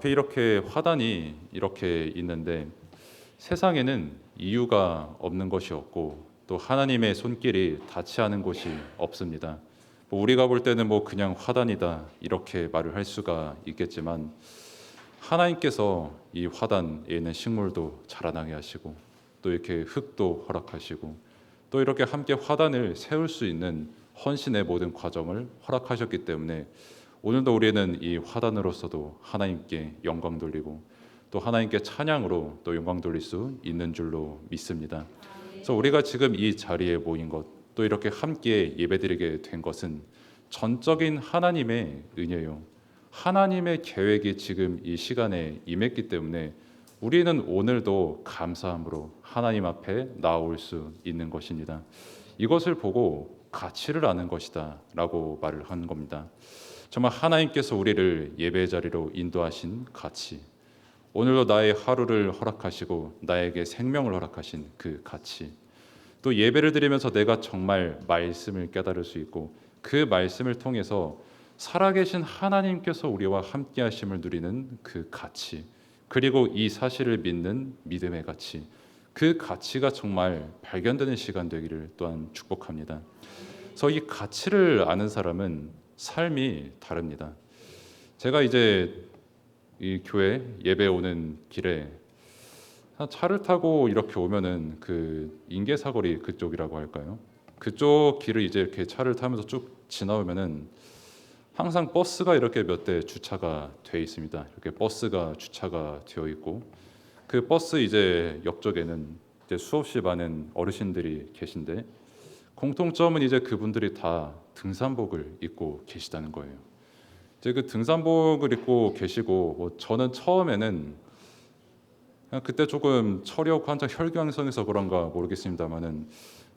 앞에 이렇게 화단이 이렇게 있는데 세상에는 이유가 없는 것이 없고 또 하나님의 손길이 닿지 않은 곳이 없습니다. 우리가 볼 때는 그냥 화단이다 이렇게 말을 할 수가 있겠지만 하나님께서 이 화단에 있는 식물도 자라나게 하시고 또 이렇게 흙도 허락하시고 또 이렇게 함께 화단을 세울 수 있는 헌신의 모든 과정을 허락하셨기 때문에 오늘도 우리는 이 화단으로서도 하나님께 영광 돌리고 또 하나님께 찬양으로 또 영광 돌릴 수 있는 줄로 믿습니다. 그래서 우리가 지금 이 자리에 모인 것, 또 이렇게 함께 예배드리게 된 것은 전적인 하나님의 은혜요. 하나님의 계획이 지금 이 시간에 임했기 때문에 우리는 오늘도 감사함으로 하나님 앞에 나올 수 있는 것입니다. 이것을 보고 가치를 아는 것이다 라고 말을 한 겁니다. 정말 하나님께서 우리를 예배 자리로 인도하신 가치, 오늘도 나의 하루를 허락하시고 나에게 생명을 허락하신 그 가치, 또 예배를 드리면서 내가 정말 말씀을 깨달을 수 있고 그 말씀을 통해서 살아계신 하나님께서 우리와 함께 하심을 누리는 그 가치, 그리고 이 사실을 믿는 믿음의 가치, 그 가치가 정말 발견되는 시간 되기를 또한 축복합니다. 그래서 이 가치를 아는 사람은 삶이 다릅니다. 제가 이제 이 교회 예배 오는 길에 차를 타고 이렇게 오면은 그 인계사거리 그쪽이라고 할까요? 그쪽 길을 이제 이렇게 차를 타면서 쭉 지나오면은 항상 버스가 이렇게 몇 대 주차가 돼 있습니다. 이렇게 버스가 주차가 되어 있고 그 버스 이제 옆쪽에는 이제 수없이 많은 어르신들이 계신데 공통점은 이제 그분들이 다 등산복을 입고 계시다는 거예요. 이제 그 등산복을 입고 계시고 저는 처음에는 그냥 그때 조금 철이 없고 한창 혈기왕성해서 그런가 모르겠습니다만은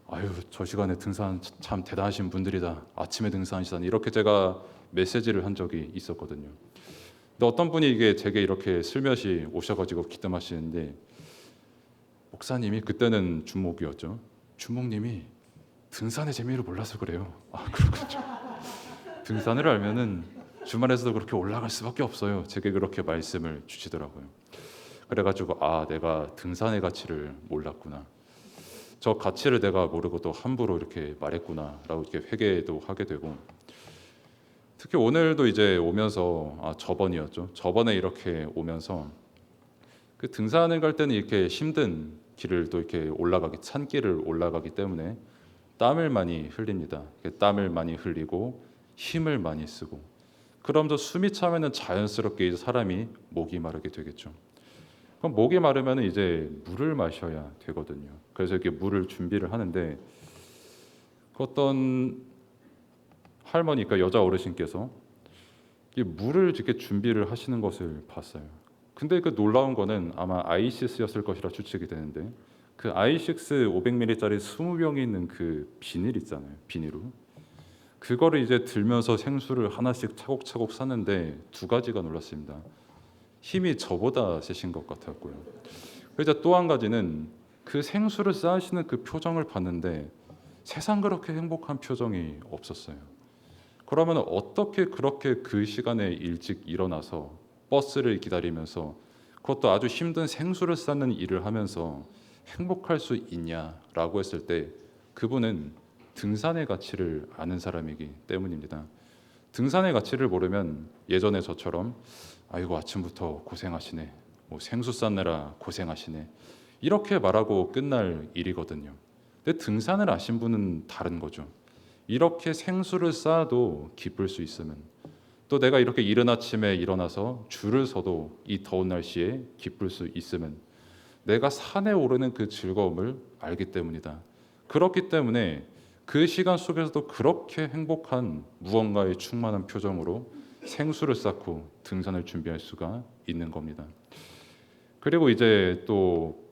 아유 저 시간에 등산 참 대단하신 분들이다. 아침에 등산하시다니 이렇게 제가 메시지를 한 적이 있었거든요. 근데 어떤 분이 이게 제게 이렇게 슬며시 오셔가지고 기뜸하시는데 목사님이 그때는 주목이었죠. 주목님이 등산의 재미를 몰라서 그래요. 아 그렇군요. 등산을 알면은 주말에서도 그렇게 올라갈 수밖에 없어요. 제게 그렇게 말씀을 주시더라고요. 그래가지고 내가 등산의 가치를 몰랐구나. 저 가치를 내가 모르고 또 함부로 이렇게 말했구나라고 이렇게 회개도 하게 되고 특히 오늘도 이제 오면서 저번이었죠. 저번에 이렇게 오면서 그 등산을 갈 때는 이렇게 힘든 길을 또 이렇게 산길을 올라가기 때문에 땀을 많이 흘립니다. 땀을 많이 흘리고 힘을 많이 쓰고 그러면서 숨이 차면은 자연스럽게 이제 사람이 목이 마르게 되겠죠. 그럼 목이 마르면 이제 물을 마셔야 되거든요. 그래서 이렇게 물을 준비를 하는데 그 어떤 할머니, 그러니까 여자 어르신께서 이 물을 이렇게 준비를 하시는 것을 봤어요. 근데 그 놀라운 거는 아마 아이시스였을 것이라 추측이 되는데 그 아이식스 500ml짜리 20병이 있는 그 비닐 있잖아요. 비닐로. 그거를 이제 들면서 생수를 하나씩 차곡차곡 쌌는데 두 가지가 놀랐습니다. 힘이 저보다 세신 것 같았고요. 그리고 또 한 가지는 그 생수를 쌓으시는 그 표정을 봤는데 세상 그렇게 행복한 표정이 없었어요. 그러면 어떻게 그렇게 그 시간에 일찍 일어나서 버스를 기다리면서 그것도 아주 힘든 생수를 쌓는 일을 하면서 행복할 수 있냐라고 했을 때 그분은 등산의 가치를 아는 사람이기 때문입니다. 등산의 가치를 모르면 예전에 저처럼 아이고 아침부터 고생하시네, 생수 쌓느라 고생하시네 이렇게 말하고 끝날 일이거든요. 근데 등산을 아신 분은 다른 거죠. 이렇게 생수를 쌓아도 기쁠 수 있으면 또 내가 이렇게 이른 아침에 일어나서 줄을 서도 이 더운 날씨에 기쁠 수 있으면 내가 산에 오르는 그 즐거움을 알기 때문이다. 그렇기 때문에 그 시간 속에서도 그렇게 행복한 무언가에 충만한 표정으로 생수를 쌓고 등산을 준비할 수가 있는 겁니다. 그리고 이제 또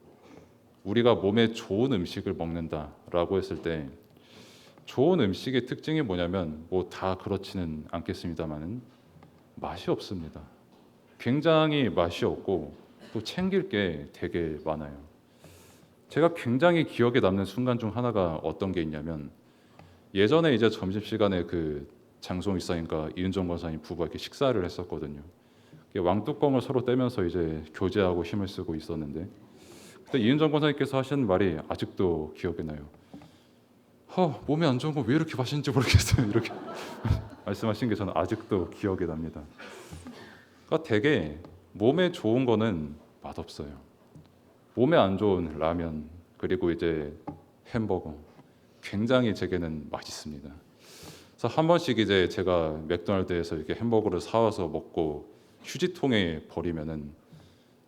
우리가 몸에 좋은 음식을 먹는다라고 했을 때 좋은 음식의 특징이 뭐냐면 다 그렇지는 않겠습니다만은 맛이 없습니다. 굉장히 맛이 없고 또 챙길 게 되게 많아요. 제가 굉장히 기억에 남는 순간 중 하나가 어떤 게 있냐면 예전에 이제 점심시간에 그 장송 일사님과 이은정 권사님 부부가 이렇게 식사를 했었거든요. 왕뚜껑을 서로 떼면서 이제 교제하고 힘을 쓰고 있었는데, 그때 이은정 권사님께서 하신 말이 아직도 기억이 나요. 몸에 안 좋은 거 왜 이렇게 마시는지 모르겠어요. 이렇게 말씀하신 게 저는 아직도 기억이 납니다. 그러니까 되게 몸에 좋은 거는 맛없어요. 몸에 안 좋은 라면, 그리고 이제 햄버거, 굉장히 제게는 맛있습니다. 그래서 한 번씩 이제 제가 맥도날드에서 이렇게 햄버거를 사와서 먹고 휴지통에 버리면은,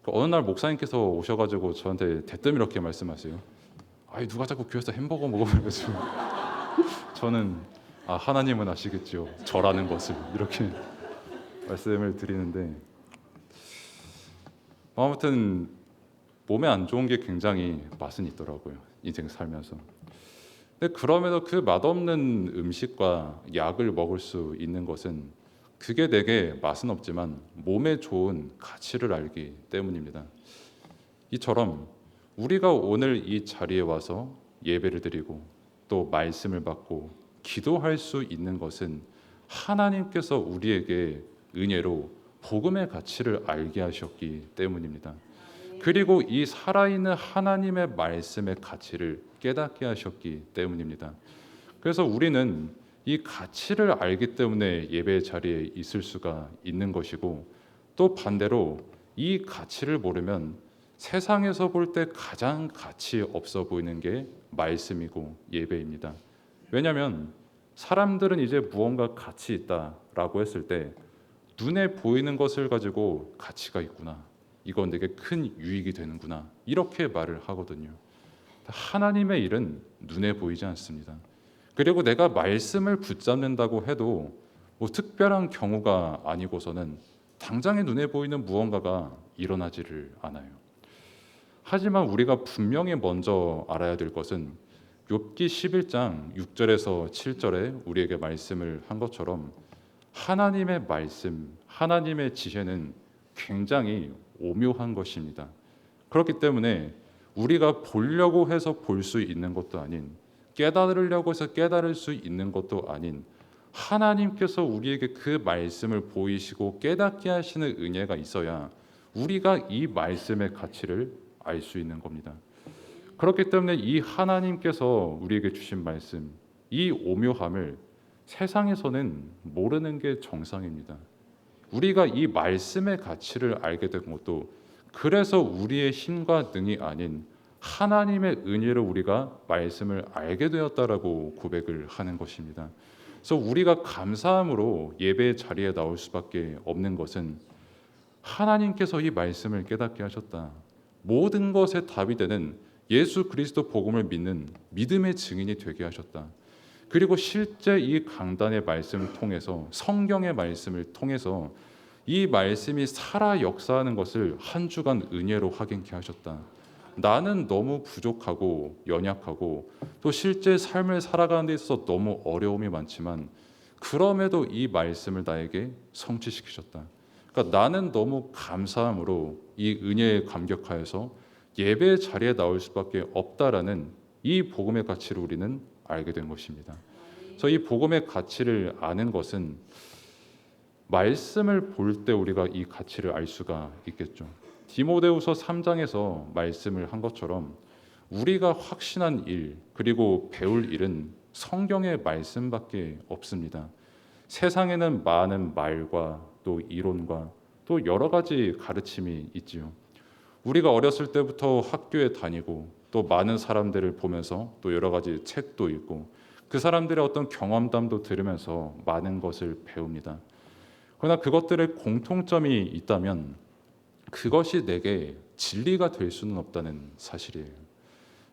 어느 날 목사님께서 오셔가지고 저한테 대뜸 이렇게 말씀하세요. 아이, 누가 자꾸 교회에서 햄버거 먹으면서 저는 하나님은 아시겠죠, 저라는 것을, 이렇게 말씀을 드리는데, 아무튼 몸에 안 좋은 게 굉장히 맛은 있더라고요, 인생 살면서. 근데 그럼에도 그 맛없는 음식과 약을 먹을 수 있는 것은, 그게 내게 맛은 없지만 몸에 좋은 가치를 알기 때문입니다. 이처럼 우리가 오늘 이 자리에 와서 예배를 드리고 또 말씀을 받고 기도할 수 있는 것은 하나님께서 우리에게 은혜로 복음의 가치를 알게 하셨기 때문입니다. 그리고 이 살아있는 하나님의 말씀의 가치를 깨닫게 하셨기 때문입니다. 그래서 우리는 이 가치를 알기 때문에 예배 자리에 있을 수가 있는 것이고, 또 반대로 이 가치를 모르면 세상에서 볼 때 가장 가치 없어 보이는 게 말씀이고 예배입니다. 왜냐하면 사람들은 이제 무언가 가치 있다라고 했을 때 눈에 보이는 것을 가지고 가치가 있구나, 이건 되게 큰 유익이 되는구나, 이렇게 말을 하거든요. 하나님의 일은 눈에 보이지 않습니다. 그리고 내가 말씀을 붙잡는다고 해도 뭐 특별한 경우가 아니고서는 당장에 눈에 보이는 무언가가 일어나지를 않아요. 하지만 우리가 분명히 먼저 알아야 될 것은 욥기 11장 6절에서 7절에 우리에게 말씀을 한 것처럼 하나님의 말씀, 하나님의 지혜는 굉장히 오묘한 것입니다. 그렇기 때문에 우리가 보려고 해서 볼 수 있는 것도 아닌, 깨달으려고 해서 깨달을 수 있는 것도 아닌, 하나님께서 우리에게 그 말씀을 보이시고 깨닫게 하시는 은혜가 있어야 우리가 이 말씀의 가치를 알 수 있는 겁니다. 그렇기 때문에 이 하나님께서 우리에게 주신 말씀, 이 오묘함을 세상에서는 모르는 게 정상입니다. 우리가 이 말씀의 가치를 알게 된 것도 그래서 우리의 힘과 능이 아닌 하나님의 은혜로 우리가 말씀을 알게 되었다라고 고백을 하는 것입니다. 그래서 우리가 감사함으로 예배 자리에 나올 수밖에 없는 것은 하나님께서 이 말씀을 깨닫게 하셨다, 모든 것의 답이 되는 예수 그리스도 복음을 믿는 믿음의 증인이 되게 하셨다, 그리고 실제 이 강단의 말씀을 통해서, 성경의 말씀을 통해서 이 말씀이 살아 역사하는 것을 한 주간 은혜로 확인케 하셨다. 나는 너무 부족하고 연약하고 또 실제 삶을 살아가는 데 있어서 너무 어려움이 많지만 그럼에도 이 말씀을 나에게 성취시키셨다. 그러니까 나는 너무 감사함으로 이 은혜에 감격하여서 예배 자리에 나올 수밖에 없다라는 이 복음의 가치를 우리는 알게 된 것입니다. 그래서 이 복음의 가치를 아는 것은 말씀을 볼 때 우리가 이 가치를 알 수가 있겠죠. 디모데후서 3장에서 말씀을 한 것처럼 우리가 확신한 일, 그리고 배울 일은 성경의 말씀밖에 없습니다. 세상에는 많은 말과 또 이론과 또 여러 가지 가르침이 있지요. 우리가 어렸을 때부터 학교에 다니고 또 많은 사람들을 보면서 또 여러 가지 책도 읽고 그 사람들의 어떤 경험담도 들으면서 많은 것을 배웁니다. 그러나 그것들의 공통점이 있다면 그것이 내게 진리가 될 수는 없다는 사실이에요.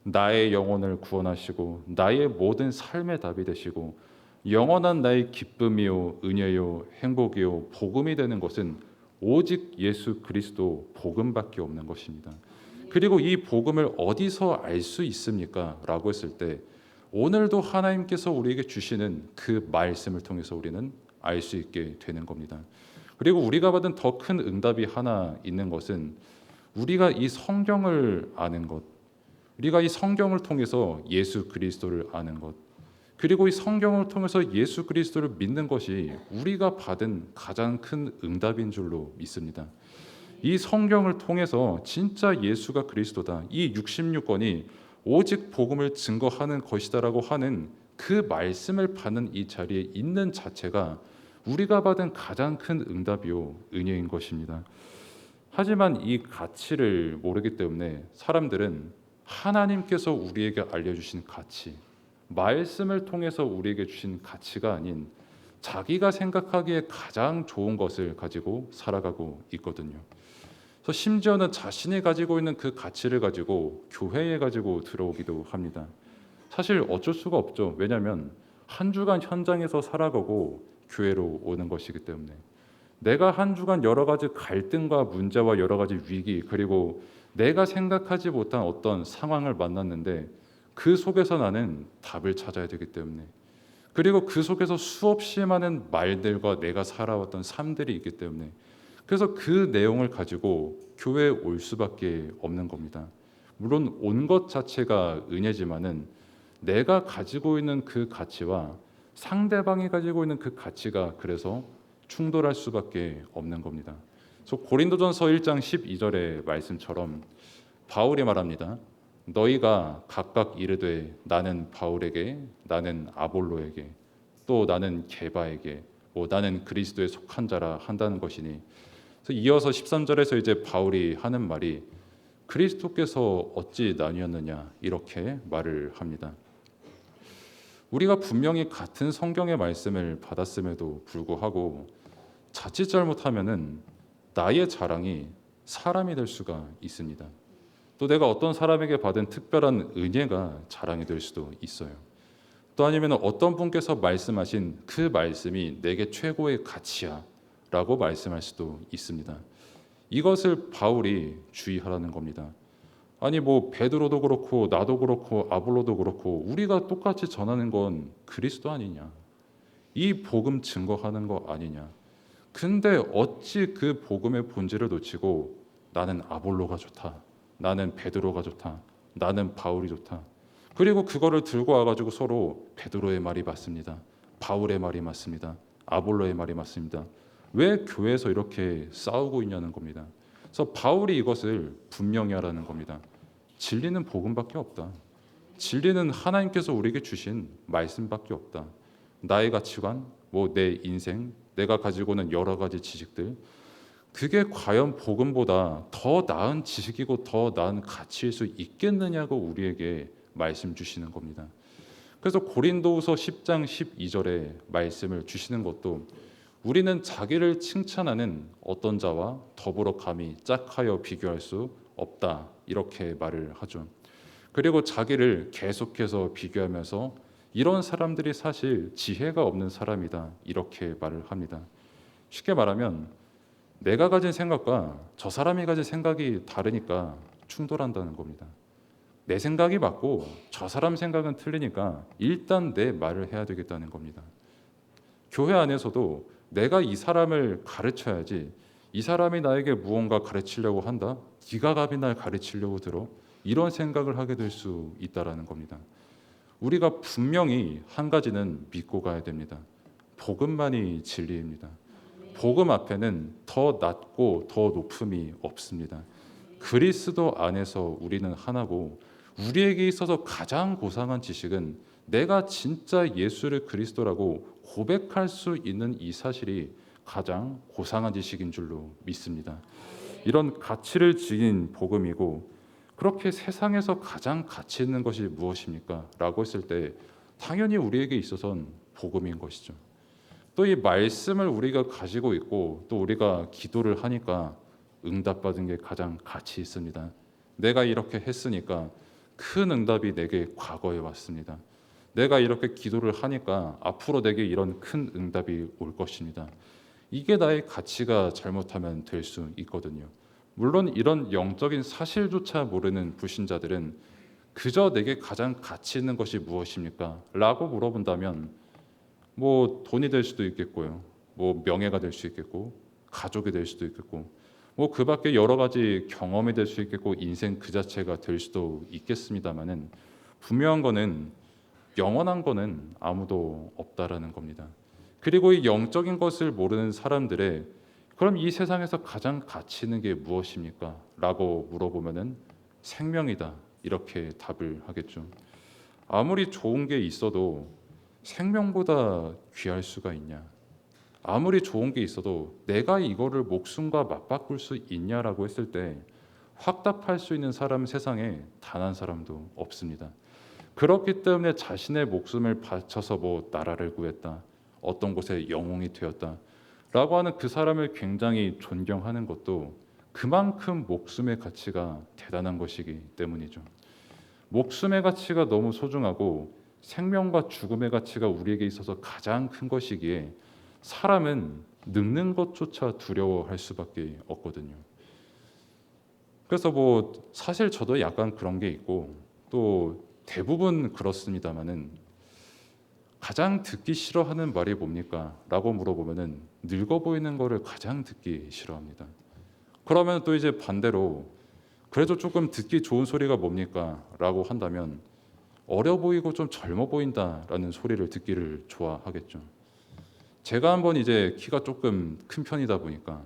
나의 영혼을 구원하시고 나의 모든 삶의 답이 되시고 영원한 나의 기쁨이요 은혜요 행복이요 복음이 되는 것은 오직 예수 그리스도 복음밖에 없는 것입니다. 그리고 이 복음을 어디서 알 수 있습니까? 라고 했을 때 오늘도 하나님께서 우리에게 주시는 그 말씀을 통해서 우리는 알 수 있게 되는 겁니다. 그리고 우리가 받은 더 큰 응답이 하나 있는 것은 우리가 이 성경을 아는 것, 우리가 이 성경을 통해서 예수 그리스도를 아는 것, 그리고 이 성경을 통해서 예수 그리스도를 믿는 것이 우리가 받은 가장 큰 응답인 줄로 믿습니다. 이 성경을 통해서 진짜 예수가 그리스도다, 이 66권이 오직 복음을 증거하는 것이다라고 하는 그 말씀을 받는 이 자리에 있는 자체가 우리가 받은 가장 큰 응답이요 은혜인 것입니다. 하지만 이 가치를 모르기 때문에 사람들은 하나님께서 우리에게 알려주신 가치, 말씀을 통해서 우리에게 주신 가치가 아닌 자기가 생각하기에 가장 좋은 것을 가지고 살아가고 있거든요. 그래서 심지어는 자신이 가지고 있는 그 가치를 가지고 교회에 가지고 들어오기도 합니다. 사실 어쩔 수가 없죠. 왜냐하면 한 주간 현장에서 살아가고 교회로 오는 것이기 때문에 내가 한 주간 여러 가지 갈등과 문제와 여러 가지 위기, 그리고 내가 생각하지 못한 어떤 상황을 만났는데 그 속에서 나는 답을 찾아야 되기 때문에, 그리고 그 속에서 수없이 많은 말들과 내가 살아왔던 삶들이 있기 때문에, 그래서 그 내용을 가지고 교회에 올 수밖에 없는 겁니다. 물론 온 것 자체가 은혜지만은 내가 가지고 있는 그 가치와 상대방이 가지고 있는 그 가치가 그래서 충돌할 수밖에 없는 겁니다. 그래서 고린도전서 1장 12절의 말씀처럼 바울이 말합니다. 너희가 각각 이르되 나는 바울에게, 나는 아볼로에게, 또 나는 게바에게, 나는 그리스도에 속한 자라 한다는 것이니, 그래서 이어서 13절에서 이제 바울이 하는 말이 그리스도께서 어찌 나뉘었느냐 이렇게 말을 합니다. 우리가 분명히 같은 성경의 말씀을 받았음에도 불구하고 자칫 잘못하면은 나의 자랑이 사람이 될 수가 있습니다. 또 내가 어떤 사람에게 받은 특별한 은혜가 자랑이 될 수도 있어요. 또 아니면 어떤 분께서 말씀하신 그 말씀이 내게 최고의 가치야 라고 말씀할 수도 있습니다. 이것을 바울이 주의하라는 겁니다. 아니 베드로도 그렇고 나도 그렇고 아볼로도 그렇고 우리가 똑같이 전하는 건 그리스도 아니냐, 이 복음 증거하는 거 아니냐. 근데 어찌 그 복음의 본질을 놓치고 나는 아볼로가 좋다, 나는 베드로가 좋다, 나는 바울이 좋다, 그리고 그거를 들고 와가지고 서로 베드로의 말이 맞습니다, 바울의 말이 맞습니다, 아볼로의 말이 맞습니다, 왜 교회에서 이렇게 싸우고 있냐는 겁니다. 그래서 바울이 이것을 분명히 하라는 겁니다. 진리는 복음밖에 없다. 진리는 하나님께서 우리에게 주신 말씀밖에 없다. 나의 가치관, 내 인생, 내가 가지고 있는 여러 가지 지식들, 그게 과연 복음보다 더 나은 지식이고 더 나은 가치일 수 있겠느냐고 우리에게 말씀 주시는 겁니다. 그래서 고린도후서 10장 12절에 말씀을 주시는 것도 우리는 자기를 칭찬하는 어떤 자와 더불어 감히 짝하여 비교할 수 없다 이렇게 말을 하죠. 그리고 자기를 계속해서 비교하면서 이런 사람들이 사실 지혜가 없는 사람이다 이렇게 말을 합니다. 쉽게 말하면 내가 가진 생각과 저 사람이 가진 생각이 다르니까 충돌한다는 겁니다. 내 생각이 맞고 저 사람 생각은 틀리니까 일단 내 말을 해야 되겠다는 겁니다. 교회 안에서도 내가 이 사람을 가르쳐야지, 이 사람이 나에게 무언가 가르치려고 한다, 네가 감히 날 가르치려고 들어, 이런 생각을 하게 될 수 있다라는 겁니다. 우리가 분명히 한 가지는 믿고 가야 됩니다. 복음만이 진리입니다. 복음 앞에는 더 낮고 더 높음이 없습니다. 그리스도 안에서 우리는 하나고, 우리에게 있어서 가장 고상한 지식은 내가 진짜 예수를 그리스도라고 고백할 수 있는 이 사실이 가장 고상한 지식인 줄로 믿습니다. 이런 가치를 지닌 복음이고, 그렇게 세상에서 가장 가치 있는 것이 무엇입니까? 라고 했을 때 당연히 우리에게 있어서는 복음인 것이죠. 또 이 말씀을 우리가 가지고 있고 또 우리가 기도를 하니까 응답받은 게 가장 가치 있습니다. 내가 이렇게 했으니까 큰 응답이 내게 과거에 왔습니다. 내가 이렇게 기도를 하니까 앞으로 내게 이런 큰 응답이 올 것입니다. 이게 나의 가치가 잘못하면 될 수 있거든요. 물론 이런 영적인 사실조차 모르는 불신자들은 그저 내게 가장 가치 있는 것이 무엇입니까? 라고 물어본다면 돈이 될 수도 있겠고요, 명예가 될 수 있겠고, 가족이 될 수도 있겠고, 그 밖에 여러 가지 경험이 될 수 있겠고, 인생 그 자체가 될 수도 있겠습니다만은 분명한 거는 영원한 거는 아무도 없다라는 겁니다. 그리고 이 영적인 것을 모르는 사람들의 그럼 이 세상에서 가장 가치 있는 게 무엇입니까? 라고 물어보면은 생명이다. 이렇게 답을 하겠죠. 아무리 좋은 게 있어도 생명보다 귀할 수가 있냐? 아무리 좋은 게 있어도 내가 이거를 목숨과 맞바꿀 수 있냐라고 했을 때 확답할 수 있는 사람은 세상에 단 한 사람도 없습니다. 그렇기 때문에 자신의 목숨을 바쳐서 뭐 나라를 구했다, 어떤 곳에 영웅이 되었다라고 하는 그 사람을 굉장히 존경하는 것도 그만큼 목숨의 가치가 대단한 것이기 때문이죠. 목숨의 가치가 너무 소중하고 생명과 죽음의 가치가 우리에게 있어서 가장 큰 것이기에 사람은 늙는 것조차 두려워할 수밖에 없거든요. 그래서 뭐 사실 저도 약간 그런 게 있고 또 대부분 그렇습니다만은 가장 듣기 싫어하는 말이 뭡니까? 라고 물어보면은 늙어 보이는 거를 가장 듣기 싫어합니다. 그러면 또 이제 반대로 그래도 조금 듣기 좋은 소리가 뭡니까? 라고 한다면 어려 보이고 좀 젊어 보인다라는 소리를 듣기를 좋아하겠죠. 제가 한번 이제 키가 조금 큰 편이다 보니까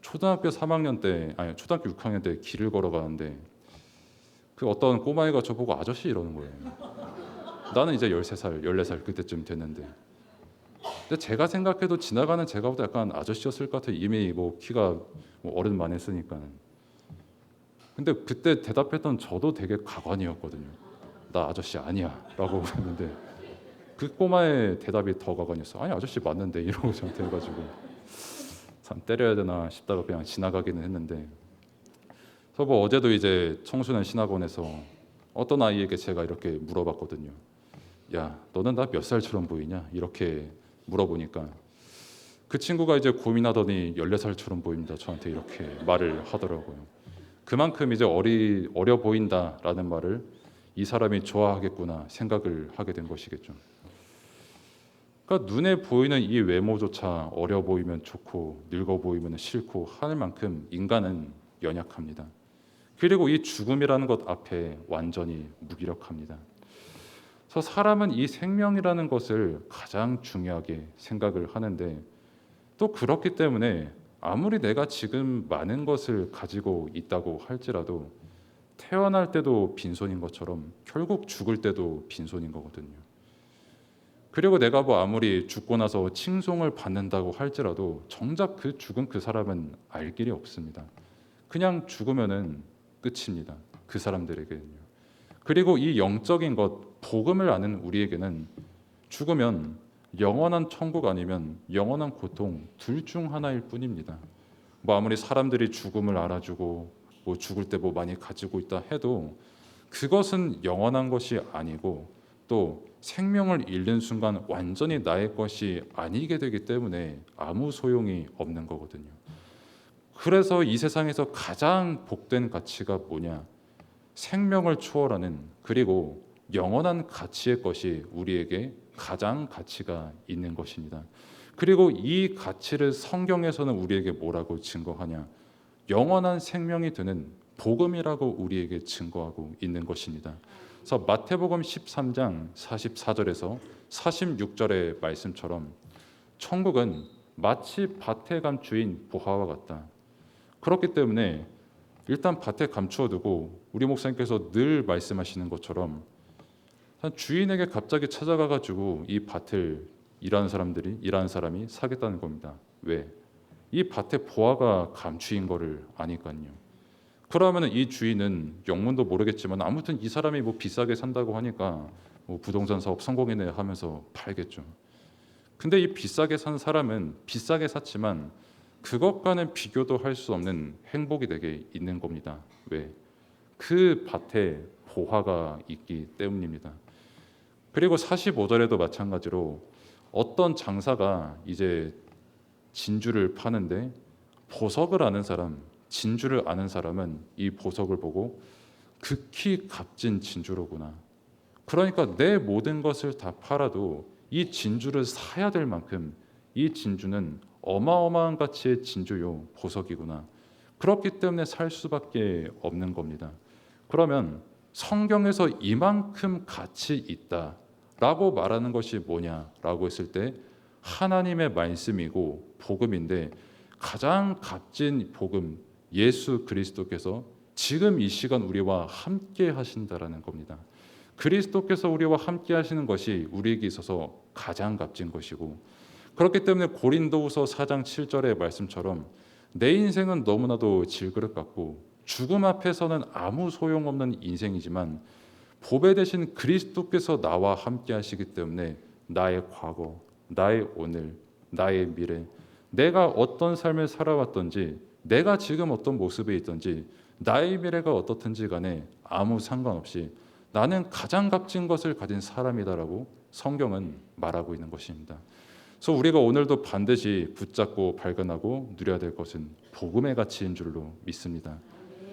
초등학교 3학년 때 아니 초등학교 6학년 때 길을 걸어가는데 그 어떤 꼬마애가 저보고 아저씨 이러는 거예요. 나는 이제 13살, 14살 그때쯤 됐는데 근데 제가 생각해도 지나가는 제가 보다 약간 아저씨였을 것 같아요. 이미 뭐 키가 뭐 어른만 했으니까. 근데 그때 대답했던 저도 되게 가관이었거든요. 나 아저씨 아니야 라고 했는데 그 꼬마의 대답이 더 가관이었어. 아니 아저씨 맞는데 이러고 저한테 해가지고 참 때려야 되나 싶다가 그냥 지나가기는 했는데 그래서 뭐 어제도 이제 청소년 신학원에서 어떤 아이에게 제가 이렇게 물어봤거든요. 야 너는 나 몇 살처럼 보이냐 이렇게 물어보니까 그 친구가 이제 고민하더니 14살처럼 보입니다. 저한테 이렇게 말을 하더라고요. 그만큼 이제 어려 보인다라는 말을 이 사람이 좋아하겠구나 생각을 하게 된 것이겠죠. 그러니까 눈에 보이는 이 외모조차 어려 보이면 좋고 늙어 보이면 싫고 하는 만큼 인간은 연약합니다. 그리고 이 죽음이라는 것 앞에 완전히 무기력합니다. 그래서 사람은 이 생명이라는 것을 가장 중요하게 생각을 하는데 또 그렇기 때문에 아무리 내가 지금 많은 것을 가지고 있다고 할지라도 태어날 때도 빈손인 것처럼 결국 죽을 때도 빈손인 거거든요. 그리고 내가 뭐 아무리 죽고 나서 칭송을 받는다고 할지라도 정작 그 죽은 그 사람은 알 길이 없습니다. 그냥 죽으면은 끝입니다. 그 사람들에게는요. 그리고 이 영적인 것, 복음을 아는 우리에게는 죽으면 영원한 천국 아니면 영원한 고통 둘 중 하나일 뿐입니다. 뭐 아무리 사람들이 죽음을 알아주고 뭐 죽을 때 뭐 많이 가지고 있다 해도 그것은 영원한 것이 아니고 또 생명을 잃는 순간 완전히 나의 것이 아니게 되기 때문에 아무 소용이 없는 거거든요. 그래서 이 세상에서 가장 복된 가치가 뭐냐? 생명을 초월하는 그리고 영원한 가치의 것이 우리에게 가장 가치가 있는 것입니다. 그리고 이 가치를 성경에서는 우리에게 뭐라고 증거하냐? 영원한 생명이 되는 복음이라고 우리에게 증거하고 있는 것입니다. 그래서 마태복음 13장 44절에서 46절의 말씀처럼 천국은 마치 밭에 간 주인 보화와 같다. 그렇기 때문에 일단 밭에 감추어두고 우리 목사님께서 늘 말씀하시는 것처럼 주인에게 갑자기 찾아가가지고 이 밭을 일하는 사람이 사겠다는 겁니다. 왜? 이 밭에 보화가 감추인 거를 아니까요. 그러면 이 주인은 영문도 모르겠지만 아무튼 이 사람이 뭐 비싸게 산다고 하니까 뭐 부동산 사업 성공이네 하면서 팔겠죠. 근데 이 비싸게 산 사람은 비싸게 샀지만 그것과는 비교도 할 수 없는 행복이 되게 있는 겁니다. 왜? 그 밭에 보화가 있기 때문입니다. 그리고 45절에도 마찬가지로 어떤 장사가 이제 진주를 파는데 보석을 아는 사람, 진주를 아는 사람은 이 보석을 보고 극히 값진 진주로구나. 그러니까 내 모든 것을 다 팔아도 이 진주를 사야 될 만큼 이 진주는 어마어마한 가치의 진주요 보석이구나. 그렇기 때문에 살 수밖에 없는 겁니다. 그러면 성경에서 이만큼 가치 라고 말하는 것이 뭐냐라고 했을 때 하나님의 말씀이고 복음인데 가장 값진 복음 예수 그리스도께서 지금 이 시간 우리와 함께 하신다라는 겁니다. 그리스도께서 우리와 함께 하시는 것이 우리에게 있어서 가장 값진 것이고 그렇기 때문에 고린도후서 4장 7절의 말씀처럼 내 인생은 너무나도 질그릇 같고 죽음 앞에서는 아무 소용없는 인생이지만 보배 되신 그리스도께서 나와 함께 하시기 때문에 나의 과거, 나의 오늘, 나의 미래, 내가 어떤 삶을 살아왔던지, 내가 지금 어떤 모습에 있던지, 나의 미래가 어떻든지 간에 아무 상관없이 나는 가장 값진 것을 가진 사람이다라고 성경은 말하고 있는 것입니다. 그래서 우리가 오늘도 반드시 붙잡고 발견하고 누려야 될 것은 복음의 가치인 줄로 믿습니다.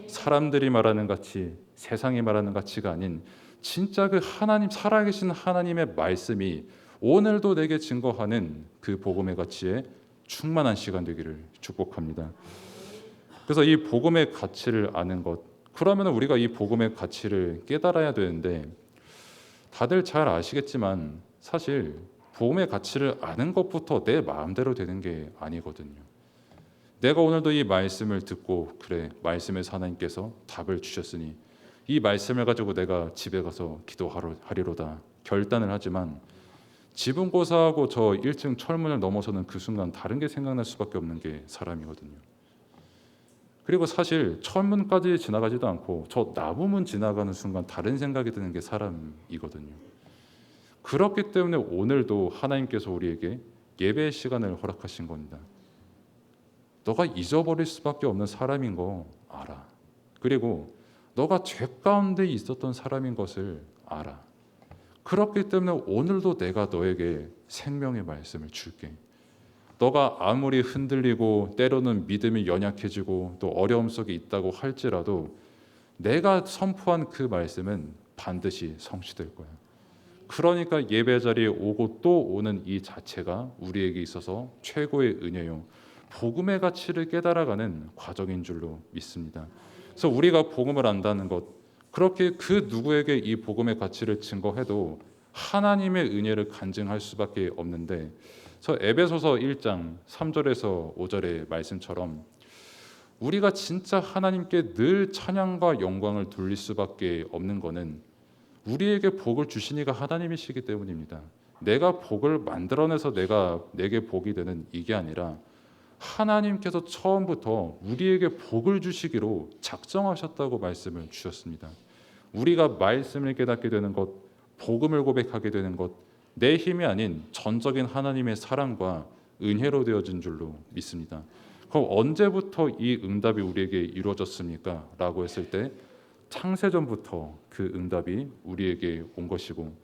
사람들이 말하는 가치, 세상이 말하는 가치가 아닌 진짜 그 하나님 살아계신 하나님의 말씀이 오늘도 내게 증거하는 그 복음의 가치에 충만한 시간 되기를 축복합니다. 그래서 이 복음의 가치를 아는 것, 그러면 우리가 이 복음의 가치를 깨달아야 되는데 다들 잘 아시겠지만 사실 복음의 가치를 아는 것부터 내 마음대로 되는 게 아니거든요. 내가 오늘도 이 말씀을 듣고 그래 말씀에서 하나님께서 답을 주셨으니 이 말씀을 가지고 내가 집에 가서 기도하리로다 결단을 하지만 지분고사하고 저 1층 철문을 넘어서는 그 순간 다른 게 생각날 수밖에 없는 게 사람이거든요. 그리고 사실 철문까지 지나가지도 않고 저 나무문 지나가는 순간 다른 생각이 드는 게 사람이거든요. 그렇기 때문에 오늘도 하나님께서 우리에게 예배의 시간을 허락하신 겁니다. 너가 잊어버릴 수밖에 없는 사람인 거 알아. 그리고 너가 죄 가운데 있었던 사람인 것을 알아. 그렇기 때문에 오늘도 내가 너에게 생명의 말씀을 줄게. 너가 아무리 흔들리고 때로는 믿음이 연약해지고 또 어려움 속에 있다고 할지라도 내가 선포한 그 말씀은 반드시 성취될 거야. 그러니까 예배 자리에 오고 또 오는 이 자체가 우리에게 있어서 최고의 은혜요. 복음의 가치를 깨달아가는 과정인 줄로 믿습니다. 그래서 우리가 복음을 안다는 것, 그렇게 그 누구에게 이 복음의 가치를 증거해도 하나님의 은혜를 간증할 수밖에 없는데, 그래서 에베소서 1장 3절에서 5절의 말씀처럼 우리가 진짜 하나님께 늘 찬양과 영광을 돌릴 수밖에 없는 것은 우리에게 복을 주신 이가 하나님이시기 때문입니다. 내가 복을 만들어내서 내게 복이 되는 이게 아니라 하나님께서 처음부터 우리에게 복을 주시기로 작정하셨다고 말씀을 주셨습니다. 우리가 말씀을 깨닫게 되는 것, 복음을 고백하게 되는 것, 내 힘이 아닌 전적인 하나님의 사랑과 은혜로 되어진 줄로 믿습니다. 그럼 언제부터 이 응답이 우리에게 이루어졌습니까? 라고 했을 때 창세전부터 그 응답이 우리에게 온 것이고,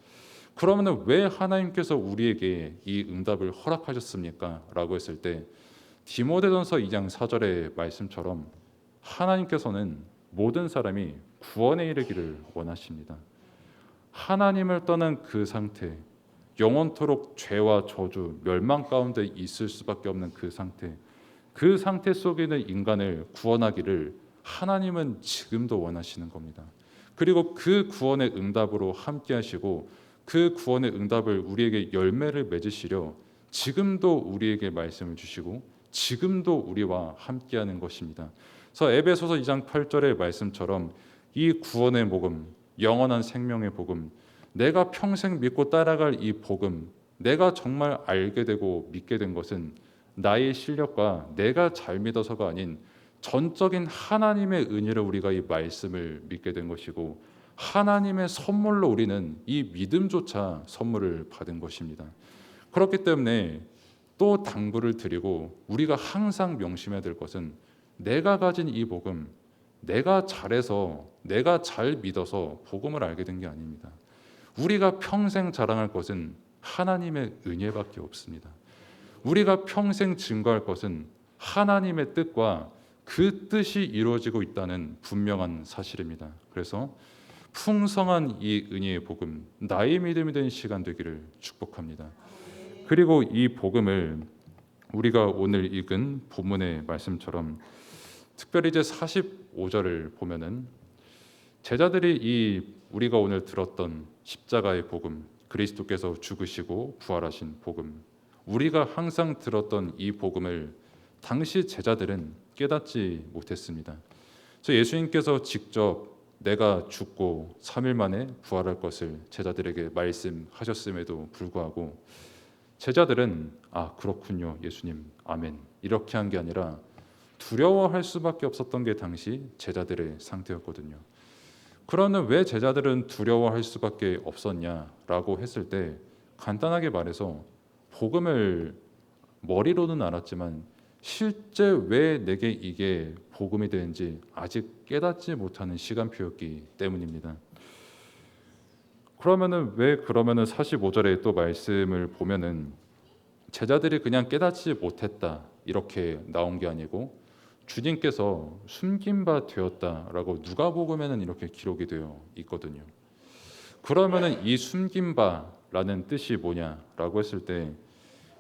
그러면 왜 하나님께서 우리에게 이 응답을 허락하셨습니까? 라고 했을 때 디모데전서 2장 4절의 말씀처럼 하나님께서는 모든 사람이 구원에 이르기를 원하십니다. 하나님을 떠난 그 상태, 영원토록 죄와 저주, 멸망 가운데 있을 수밖에 없는 그 상태 속에 있는 인간을 구원하기를 하나님은 지금도 원하시는 겁니다. 그리고 그 구원의 응답으로 함께 하시고 그 구원의 응답을 우리에게 열매를 맺으시려 지금도 우리에게 말씀을 주시고 지금도 우리와 함께하는 것입니다. 그래서 에베소서 2장 8절의 말씀처럼 이 구원의 복음, 영원한 생명의 복음, 내가 평생 믿고 따라갈 이 복음, 내가 정말 알게 되고 믿게 된 것은 나의 실력과 내가 잘 믿어서가 아닌 전적인 하나님의 은혜로 우리가 이 말씀을 믿게 된 것이고 하나님의 선물로 우리는 이 믿음조차 선물을 받은 것입니다. 그렇기 때문에 또 당부를 드리고 우리가 항상 명심해야 될 것은 내가 가진 이 복음, 내가 잘해서 내가 잘 믿어서 복음을 알게 된 게 아닙니다. 우리가 평생 자랑할 것은 하나님의 은혜밖에 없습니다. 우리가 평생 증거할 것은 하나님의 뜻과 그 뜻이 이루어지고 있다는 분명한 사실입니다. 그래서 풍성한 이 은혜의 복음, 나의 믿음이 된 시간 되기를 축복합니다. 그리고 이 복음을 우리가 오늘 읽은 본문의 말씀처럼 특별히 이제 45절을 보면은 제자들이 이 우리가 오늘 들었던 십자가의 복음, 그리스도께서 죽으시고 부활하신 복음, 우리가 항상 들었던 이 복음을 당시 제자들은 깨닫지 못했습니다. 그래서 예수님께서 직접 내가 죽고 3일 만에 부활할 것을 제자들에게 말씀하셨음에도 불구하고 제자들은 아 그렇군요 예수님 아멘 이렇게 한 게 아니라 두려워할 수밖에 없었던 게 당시 제자들의 상태였거든요. 그러면 왜 제자들은 두려워할 수밖에 없었냐라고 했을 때 간단하게 말해서 복음을 머리로는 알았지만 실제 왜 내게 이게 복음이 되는지 아직 깨닫지 못하는 시간표였기 때문입니다. 그러면은 45절에 또 말씀을 보면은 제자들이 그냥 깨닫지 못했다 이렇게 나온 게 아니고 주님께서 숨긴 바 되었다라고 누가복음에는 이렇게 기록이 되어 있거든요. 그러면은 이 숨긴 바라는 뜻이 뭐냐라고 했을 때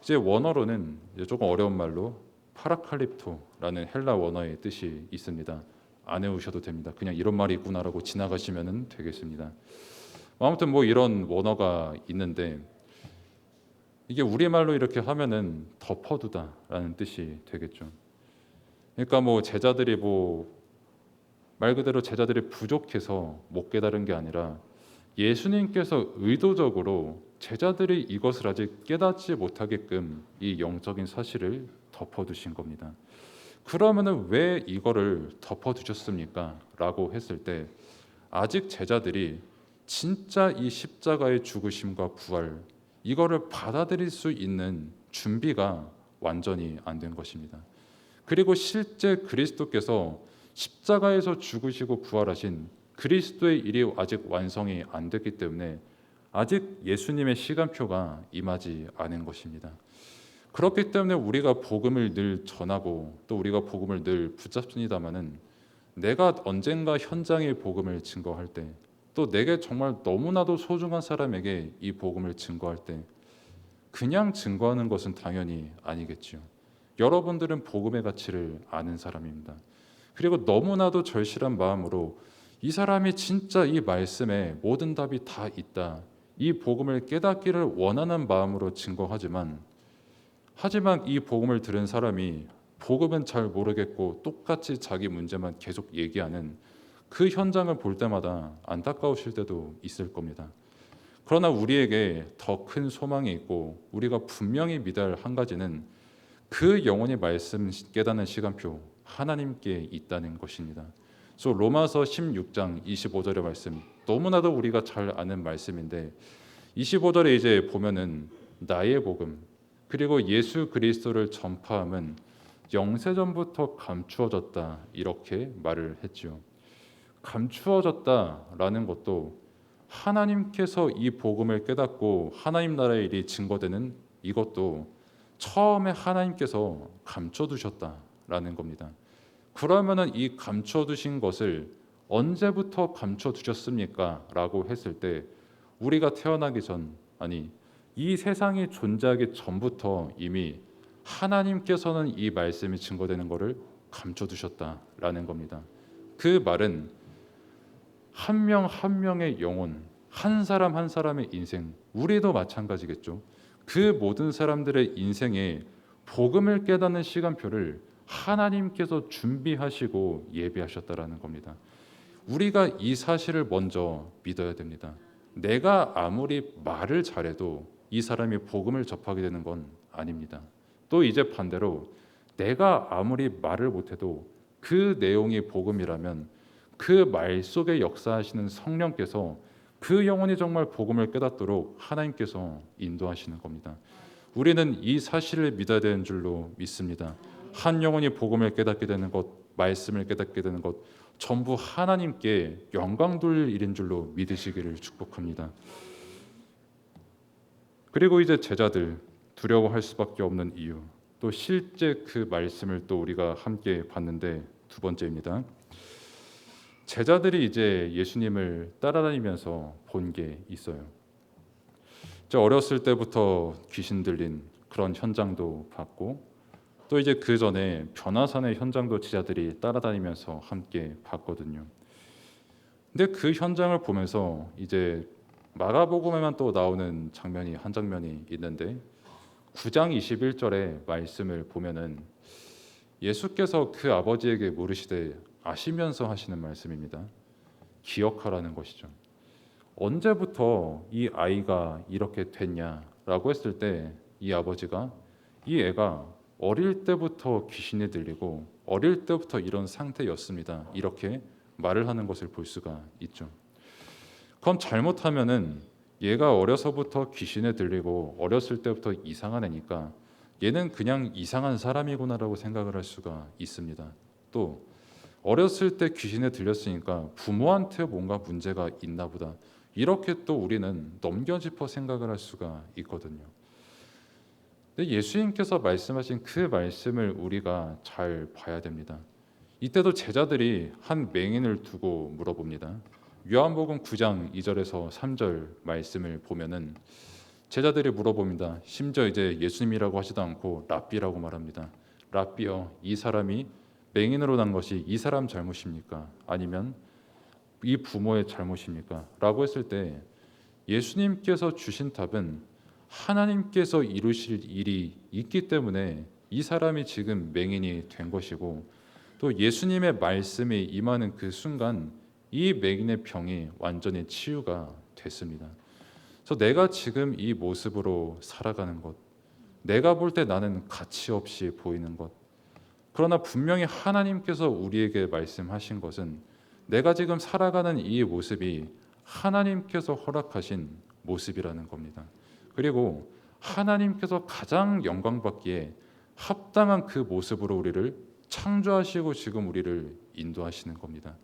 이제 원어로는 이제 조금 어려운 말로 파라칼립토라는 헬라 원어의 뜻이 있습니다. 안 외우셔도 됩니다. 그냥 이런 말이 있구나라고 지나가시면 되겠습니다. 아무튼 뭐 이런 원어가 있는데 이게 우리말로 이렇게 하면은 덮어두다라는 뜻이 되겠죠. 그러니까 뭐 제자들이 말 그대로 제자들이 부족해서 못 깨달은 게 아니라 예수님께서 의도적으로 제자들이 이것을 아직 깨닫지 못하게끔 이 영적인 사실을 덮어두신 겁니다. 그러면은 왜 이거를 덮어두셨습니까? 라고 했을 때 아직 제자들이 진짜 이 십자가의 죽으심과 부활 이거를 받아들일 수 있는 준비가 완전히 안 된 것입니다. 그리고 실제 그리스도께서 십자가에서 죽으시고 부활하신 그리스도의 일이 아직 완성이 안 됐기 때문에 아직 예수님의 시간표가 임하지 않은 것입니다. 그렇기 때문에 우리가 복음을 늘 전하고 또 우리가 복음을 늘 붙잡습니다마는 내가 언젠가 현장의 복음을 증거할 때 또 내게 정말 너무나도 소중한 사람에게 이 복음을 증거할 때 그냥 증거하는 것은 당연히 아니겠지요. 여러분들은 복음의 가치를 아는 사람입니다. 그리고 너무나도 절실한 마음으로 이 사람이 진짜 이 말씀에 모든 답이 다 있다. 이 복음을 깨닫기를 원하는 마음으로 증거하지만 이 복음을 들은 사람이 복음은 잘 모르겠고 똑같이 자기 문제만 계속 얘기하는 그 현장을 볼 때마다 안타까우실 때도 있을 겁니다. 그러나 우리에게 더 큰 소망이 있고 우리가 분명히 믿어야 할 한 가지는 그 영혼의 말씀 깨닫는 시간표 하나님께 있다는 것입니다. 그래서 로마서 16장 25절의 말씀 너무나도 우리가 잘 아는 말씀인데 25절에 이제 보면은 나의 복음 그리고 예수 그리스도를 전파함은 영세전부터 감추어졌다 이렇게 말을 했지요. 감추어졌다라는 것도 하나님께서 이 복음을 깨닫고 하나님 나라의 일이 증거되는 이것도 처음에 하나님께서 감춰두셨다라는 겁니다. 그러면은 이 감춰두신 것을 언제부터 감춰두셨습니까? 라고 했을 때 우리가 태어나기 전 이 세상이 존재하기 전부터 이미 하나님께서는 이 말씀이 증거되는 것을 감춰두셨다라는 겁니다. 그 말은 한 명 한 명의 영혼, 한 사람 한 사람의 인생, 우리도 마찬가지겠죠. 그 모든 사람들의 인생에 복음을 깨닫는 시간표를 하나님께서 준비하시고 예비하셨다라는 겁니다. 우리가 이 사실을 먼저 믿어야 됩니다. 내가 아무리 말을 잘해도 이 사람이 복음을 접하게 되는 건 아닙니다. 또 이제 반대로 내가 아무리 말을 못해도 그 내용이 복음이라면 그 말 속에 역사하시는 성령께서 그 영혼이 정말 복음을 깨닫도록 하나님께서 인도하시는 겁니다. 우리는 이 사실을 믿어야 되는 줄로 믿습니다. 한 영혼이 복음을 깨닫게 되는 것, 말씀을 깨닫게 되는 것 전부 하나님께 영광 돌릴 일인 줄로 믿으시기를 축복합니다. 그리고 이제 제자들 두려워할 수밖에 없는 이유 또 실제 그 말씀을 또 우리가 함께 봤는데 두 번째입니다. 제자들이 이제 예수님을 따라다니면서 본 게 있어요. 어렸을 때부터 귀신 들린 그런 현장도 봤고 또 이제 그 전에 변화산의 현장도 제자들이 따라다니면서 함께 봤거든요. 근데 그 현장을 보면서 이제 마가복음에만 또 나오는 장면이 한 장면이 있는데 9장 21절의 말씀을 보면은 예수께서 그 아버지에게 물으시되 아시면서 하시는 말씀입니다. 기억하라는 것이죠. 언제부터 이 아이가 이렇게 됐냐라고 했을 때 이 아버지가 이 애가 어릴 때부터 귀신이 들리고 어릴 때부터 이런 상태였습니다. 이렇게 말을 하는 것을 볼 수가 있죠. 그럼 잘못하면은 얘가 어려서부터 귀신에 들리고 어렸을 때부터 이상한 애니까 얘는 그냥 이상한 사람이구나라고 생각을 할 수가 있습니다. 또 어렸을 때 귀신에 들렸으니까 부모한테 뭔가 문제가 있나 보다. 이렇게 또 우리는 넘겨짚어 생각을 할 수가 있거든요. 근데 예수님께서 말씀하신 그 말씀을 우리가 잘 봐야 됩니다. 이때도 제자들이 한 맹인을 두고 물어봅니다. 요한복음 9장 2절에서 3절 말씀을 보면은 제자들이 물어봅니다. 심지어 이제 예수님이라고 하지도 않고 랍비라고 말합니다. 랍비여, 이 사람이 맹인으로 난 것이 이 사람 잘못입니까? 아니면 이 부모의 잘못입니까? 라고 했을 때 예수님께서 주신 답은 하나님께서 이루실 일이 있기 때문에 이 사람이 지금 맹인이 된 것이고 또 예수님의 말씀이 임하는 그 순간 이 맹인의 병이 완전히 치유가 됐습니다. 그래서 내가 지금 이 모습으로 살아가는 것, 내가 볼 때 나는 가치 없이 보이는 것, 그러나 분명히 하나님께서 우리에게 말씀하신 것은 내가 지금 살아가는 이 모습이 하나님께서 허락하신 모습이라는 겁니다. 그리고 하나님께서 가장 영광받기에 합당한 그 모습으로 우리를 창조하시고 지금 우리를 인도하시는 겁니다.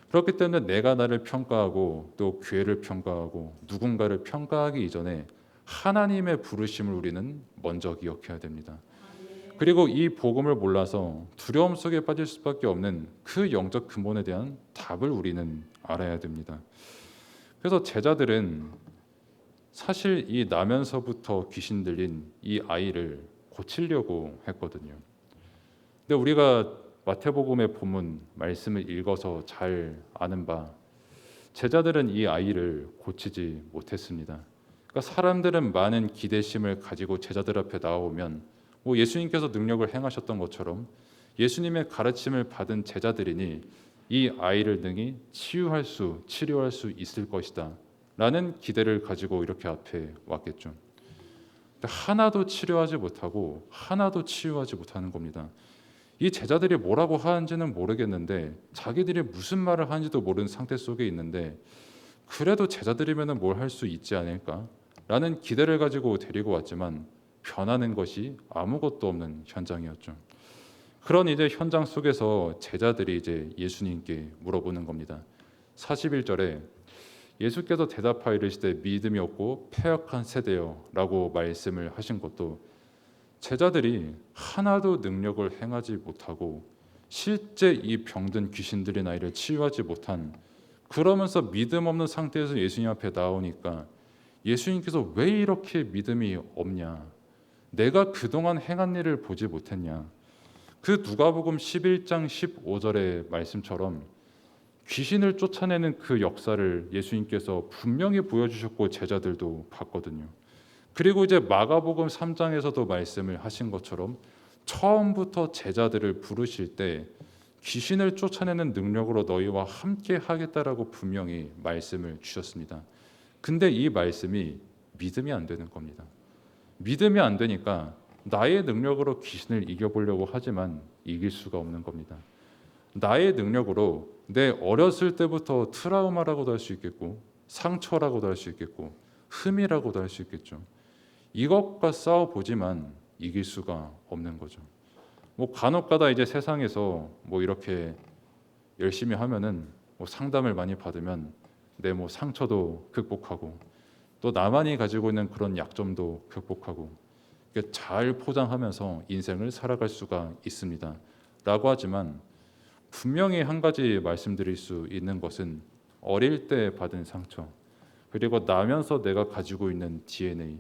그렇기 때문에 내가 나를 평가하고 또 교회를 평가하고 누군가를 평가하기 이전에 하나님의 부르심을 우리는 먼저 기억해야 됩니다. 그리고 이 복음을 몰라서 두려움 속에 빠질 수밖에 없는 그 영적 근본에 대한 답을 우리는 알아야 됩니다. 그래서 제자들은 사실 이 나면서부터 귀신 들린 이 아이를 고치려고 했거든요. 근데 우리가 마태복음의 본문 말씀을 읽어서 잘 아는 바 제자들은 이 아이를 고치지 못했습니다. 그러니까 사람들은 많은 기대심을 가지고 제자들 앞에 나오면 예수님께서 능력을 행하셨던 것처럼 예수님의 가르침을 받은 제자들이니 이 아이를 능히 치료할 수 있을 것이다 라는 기대를 가지고 이렇게 앞에 왔겠죠. 근데 하나도 치료하지 못하고 하나도 치유하지 못하는 겁니다. 이 제자들이 뭐라고 하는지는 모르겠는데 자기들이 무슨 말을 하는지도 모르는 상태 속에 있는데 그래도 제자들이면 뭘 할 수 있지 않을까라는 기대를 가지고 데리고 왔지만 변하는 것이 아무것도 없는 현장이었죠. 그런 이제 현장 속에서 제자들이 이제 예수님께 물어보는 겁니다. 41절에 예수께서 대답하여 이르시되 믿음이 없고 패역한 세대여라고 말씀을 하신 것도 제자들이 하나도 능력을 행하지 못하고 실제 이 병든 귀신들의 아이를 치유하지 못한 그러면서 믿음 없는 상태에서 예수님 앞에 나오니까 예수님께서 왜 이렇게 믿음이 없냐? 내가 그동안 행한 일을 보지 못했냐? 그 누가복음 11장 15절의 말씀처럼 귀신을 쫓아내는 그 역사를 예수님께서 분명히 보여주셨고 제자들도 봤거든요. 그리고 이제 마가복음 3장에서도 말씀을 하신 것처럼 처음부터 제자들을 부르실 때 귀신을 쫓아내는 능력으로 너희와 함께 하겠다라고 분명히 말씀을 주셨습니다. 근데 이 말씀이 믿음이 안 되는 겁니다. 믿음이 안 되니까 나의 능력으로 귀신을 이겨보려고 하지만 이길 수가 없는 겁니다. 나의 능력으로 내 어렸을 때부터 트라우마라고도 할 수 있겠고 상처라고도 할 수 있겠고 흠이라고도 할 수 있겠죠. 이것과 싸워보지만 이길 수가 없는 거죠. 간혹가다 이제 세상에서 이렇게 열심히 하면은 상담을 많이 받으면 내 상처도 극복하고 또 나만이 가지고 있는 그런 약점도 극복하고 잘 포장하면서 인생을 살아갈 수가 있습니다. 라고 하지만 분명히 한 가지 말씀드릴 수 있는 것은 어릴 때 받은 상처 그리고 나면서 내가 가지고 있는 DNA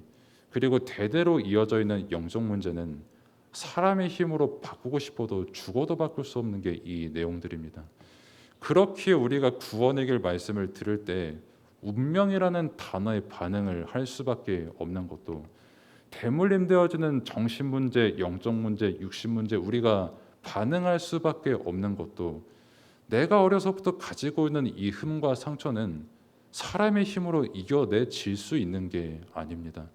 그리고 대대로 이어져 있는 영적 문제는 사람의 힘으로 바꾸고 싶어도 죽어도 바꿀 수 없는 게 이 내용들입니다. 그렇게 우리가 구원의 길 말씀을 들을 때 운명이라는 단어에 반응을 할 수밖에 없는 것도, 대물림되어지는 정신 문제, 영적 문제, 육신 문제 우리가 반응할 수밖에 없는 것도, 내가 어려서부터 가지고 있는 이 흠과 상처는 사람의 힘으로 이겨내질 수 있는 게 아닙니다.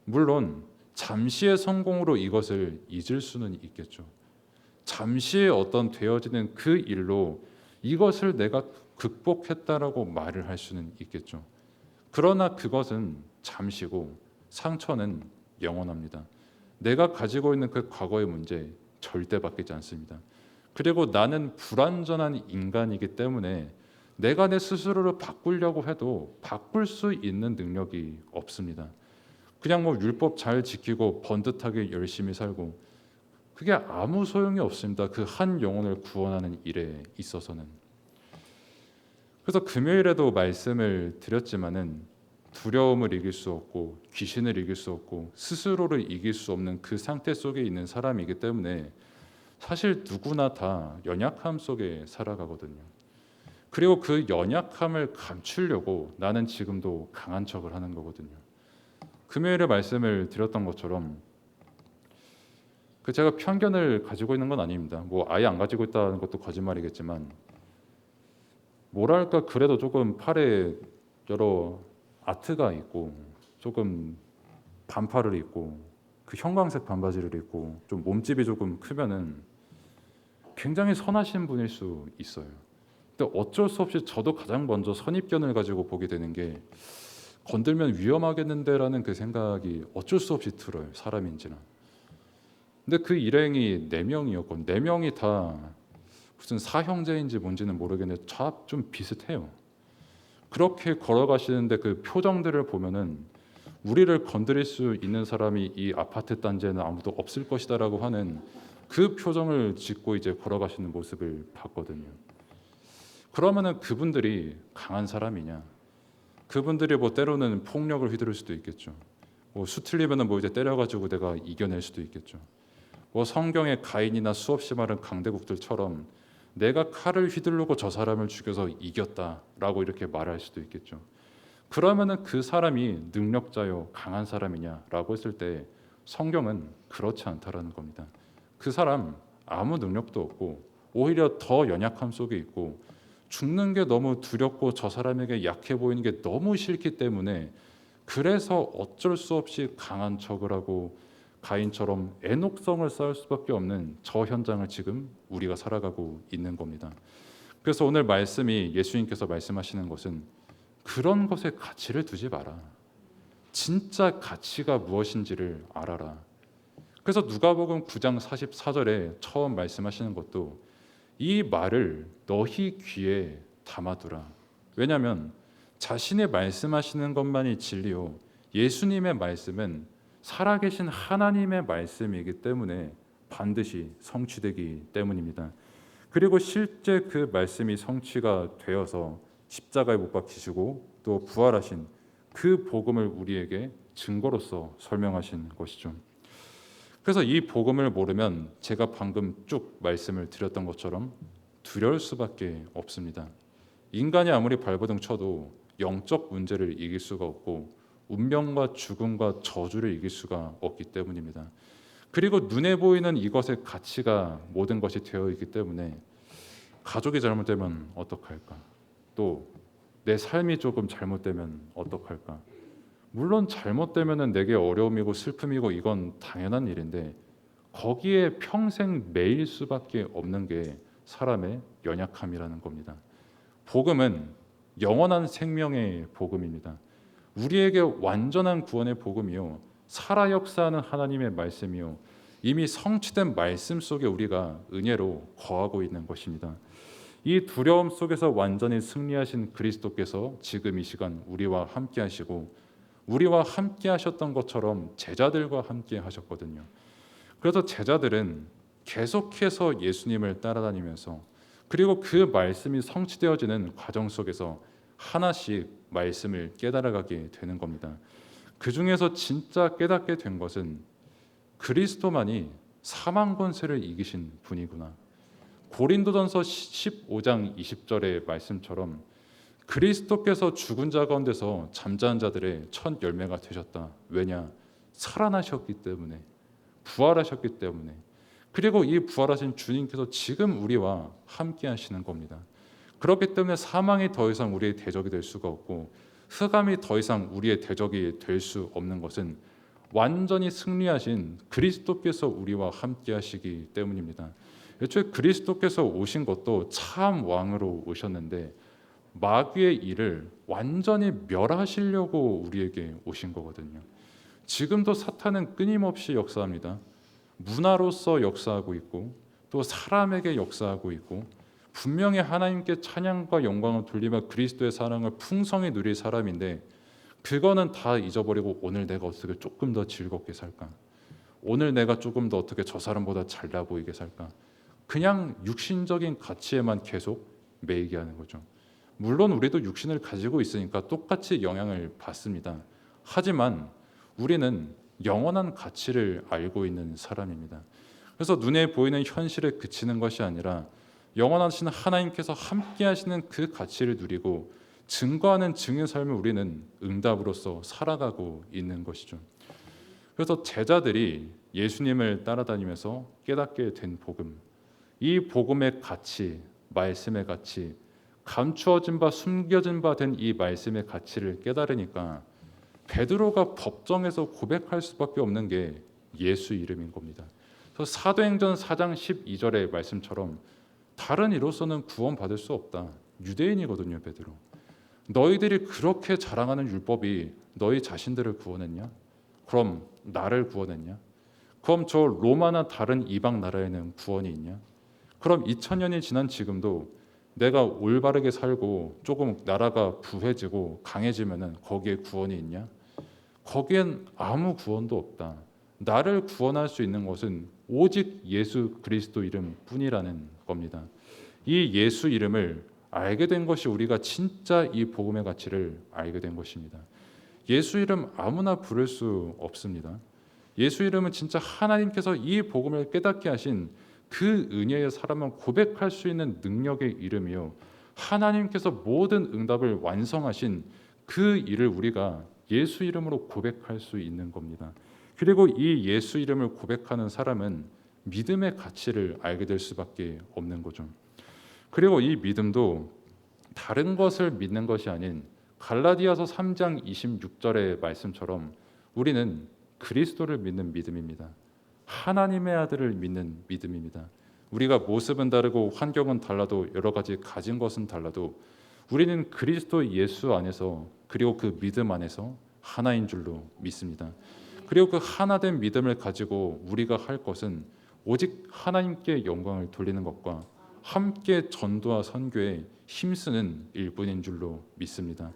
물론 잠시의 성공으로 이것을 잊을 수는 있겠죠. 잠시의 어떤 되어지는 그 일로 이것을 내가 극복했다라고 말을 할 수는 있겠죠. 그러나 그것은 잠시고 상처는 영원합니다. 내가 가지고 있는 그 과거의 문제 절대 바뀌지 않습니다. 그리고 나는 불완전한 인간이기 때문에 내가 내 스스로를 바꾸려고 해도 바꿀 수 있는 능력이 없습니다. 그냥 뭐 율법 잘 지키고 번듯하게 열심히 살고 그게 아무 소용이 없습니다. 그 한 영혼을 구원하는 일에 있어서는. 그래서 금요일에도 말씀을 드렸지만은 두려움을 이길 수 없고 귀신을 이길 수 없고 스스로를 이길 수 없는 그 상태 속에 있는 사람이기 때문에 사실 누구나 다 연약함 속에 살아가거든요. 그리고 그 연약함을 감추려고 나는 지금도 강한 척을 하는 거거든요. 금요일에 말씀을 드렸던 것처럼 그 제가 편견을 가지고 있는 건 아닙니다. 뭐 아예 안 가지고 있다는 것도 거짓말이겠지만 뭐랄까 그래도 조금 팔에 여러 아트가 있고 조금 반팔을 입고 그 형광색 반바지를 입고 좀 몸집이 조금 크면은 굉장히 선하신 분일 수 있어요. 근데 어쩔 수 없이 저도 가장 먼저 선입견을 가지고 보게 되는 게 건들면 위험하겠는데라는 그 생각이 어쩔 수 없이 들어요. 사람인지나. 근데 그 일행이 4명이었고 4명이 다 무슨 사형제인지 뭔지는 모르겠는데 다 좀 비슷해요. 그렇게 걸어가시는데 그 표정들을 보면은 우리를 건드릴 수 있는 사람이 이 아파트 단지에는 아무도 없을 것이다라고 하는 그 표정을 짓고 이제 걸어가시는 모습을 봤거든요. 그러면은 그분들이 강한 사람이냐? 그분들이 뭐 때로는 폭력을 휘두를 수도 있겠죠. 뭐 수틀리면은 뭐 이제 때려가지고 내가 이겨낼 수도 있겠죠. 뭐 성경의 가인이나 수없이 많은 강대국들처럼 내가 칼을 휘두르고 저 사람을 죽여서 이겼다라고 이렇게 말할 수도 있겠죠. 그러면은 그 사람이 능력자요 강한 사람이냐라고 했을 때 성경은 그렇지 않다라는 겁니다. 그 사람 아무 능력도 없고 오히려 더 연약함 속에 있고 죽는 게 너무 두렵고 저 사람에게 약해 보이는 게 너무 싫기 때문에 그래서 어쩔 수 없이 강한 척을 하고 가인처럼 애녹성을 쌓을 수밖에 없는 저 현장을 지금 우리가 살아가고 있는 겁니다. 그래서 오늘 말씀이 예수님께서 말씀하시는 것은 그런 것에 가치를 두지 마라. 진짜 가치가 무엇인지를 알아라. 그래서 누가복음 9장 44절에 처음 말씀하시는 것도 이 말을 너희 귀에 담아두라. 왜냐하면 자신의 말씀하시는 것만이 진리요 예수님의 말씀은 살아계신 하나님의 말씀이기 때문에 반드시 성취되기 때문입니다. 그리고 실제 그 말씀이 성취가 되어서 십자가에 못 박히시고 또 부활하신 그 복음을 우리에게 증거로서 설명하신 것이죠. 그래서 이 복음을 모르면 제가 방금 쭉 말씀을 드렸던 것처럼 두려울 수밖에 없습니다. 인간이 아무리 발버둥 쳐도 영적 문제를 이길 수가 없고 운명과 죽음과 저주를 이길 수가 없기 때문입니다. 그리고 눈에 보이는 이것의 가치가 모든 것이 되어 있기 때문에 가족이 잘못되면 어떡할까? 또 내 삶이 조금 잘못되면 어떡할까? 물론 잘못되면은 내게 어려움이고 슬픔이고 이건 당연한 일인데 거기에 평생 매일 수밖에 없는 게 사람의 연약함이라는 겁니다. 복음은 영원한 생명의 복음입니다. 우리에게 완전한 구원의 복음이요 살아 역사하는 하나님의 말씀이요 이미 성취된 말씀 속에 우리가 은혜로 거하고 있는 것입니다. 이 두려움 속에서 완전히 승리하신 그리스도께서 지금 이 시간 우리와 함께 하시고 우리와 함께 하셨던 것처럼 제자들과 함께 하셨거든요. 그래서 제자들은 계속해서 예수님을 따라다니면서 그리고 그 말씀이 성취되어지는 과정 속에서 하나씩 말씀을 깨달아가게 되는 겁니다. 그 중에서 진짜 깨닫게 된 것은 그리스도만이 사망 권세를 이기신 분이구나. 고린도전서 15장 20절의 말씀처럼 그리스도께서 죽은 자 가운데서 잠자는 자들의 첫 열매가 되셨다. 왜냐? 살아나셨기 때문에, 부활하셨기 때문에. 그리고 이 부활하신 주님께서 지금 우리와 함께 하시는 겁니다. 그렇기 때문에 사망이 더 이상 우리의 대적이 될 수가 없고, 흑암이 더 이상 우리의 대적이 될 수 없는 것은 완전히 승리하신 그리스도께서 우리와 함께 하시기 때문입니다. 애초에 그리스도께서 오신 것도 참 왕으로 오셨는데 마귀의 일을 완전히 멸하시려고 우리에게 오신 거거든요. 지금도 사탄은 끊임없이 역사합니다. 문화로서 역사하고 있고 또 사람에게 역사하고 있고, 분명히 하나님께 찬양과 영광을 돌리며 그리스도의 사랑을 풍성히 누릴 사람인데, 그거는 다 잊어버리고 오늘 내가 어떻게 조금 더 즐겁게 살까, 오늘 내가 조금 더 어떻게 저 사람보다 잘나 보이게 살까, 그냥 육신적인 가치에만 계속 매이게 하는 거죠. 물론 우리도 육신을 가지고 있으니까 똑같이 영향을 받습니다. 하지만 우리는 영원한 가치를 알고 있는 사람입니다. 그래서 눈에 보이는 현실에 그치는 것이 아니라 영원하신 하나님께서 함께 하시는 그 가치를 누리고 증거하는 증인 삶을 우리는 응답으로서 살아가고 있는 것이죠. 그래서 제자들이 예수님을 따라다니면서 깨닫게 된 복음, 이 복음의 가치, 말씀의 가치, 감추어진 바 숨겨진 바 된 이 말씀의 가치를 깨달으니까 베드로가 법정에서 고백할 수밖에 없는 게 예수 이름인 겁니다. 그래서 사도행전 4장 12절의 말씀처럼 다른 이로서는 구원받을 수 없다. 유대인이거든요, 베드로. 너희들이 그렇게 자랑하는 율법이 너희 자신들을 구원했냐? 그럼 나를 구원했냐? 그럼 저 로마나 다른 이방 나라에는 구원이 있냐? 그럼 2000년이 지난 지금도 내가 올바르게 살고 조금 나라가 부해지고 강해지면은 거기에 구원이 있냐? 거기엔 아무 구원도 없다. 나를 구원할 수 있는 것은 오직 예수 그리스도 이름뿐이라는 겁니다. 이 예수 이름을 알게 된 것이 우리가 진짜 이 복음의 가치를 알게 된 것입니다. 예수 이름 아무나 부를 수 없습니다. 예수 이름은 진짜 하나님께서 이 복음을 깨닫게 하신 그 은혜의 사람만 고백할 수 있는 능력의 이름이요, 하나님께서 모든 응답을 완성하신 그 일을 우리가 예수 이름으로 고백할 수 있는 겁니다. 그리고 이 예수 이름을 고백하는 사람은 믿음의 가치를 알게 될 수밖에 없는 거죠. 그리고 이 믿음도 다른 것을 믿는 것이 아닌 갈라디아서 3장 26절의 말씀처럼 우리는 그리스도를 믿는 믿음입니다. 하나님의 아들을 믿는 믿음입니다. 우리가 모습은 다르고 환경은 달라도 여러 가지 가진 것은 달라도 우리는 그리스도 예수 안에서, 그리고 그 믿음 안에서 하나인 줄로 믿습니다. 그리고 그 하나된 믿음을 가지고 우리가 할 것은 오직 하나님께 영광을 돌리는 것과 함께 전도와 선교에 힘쓰는 일뿐인 줄로 믿습니다.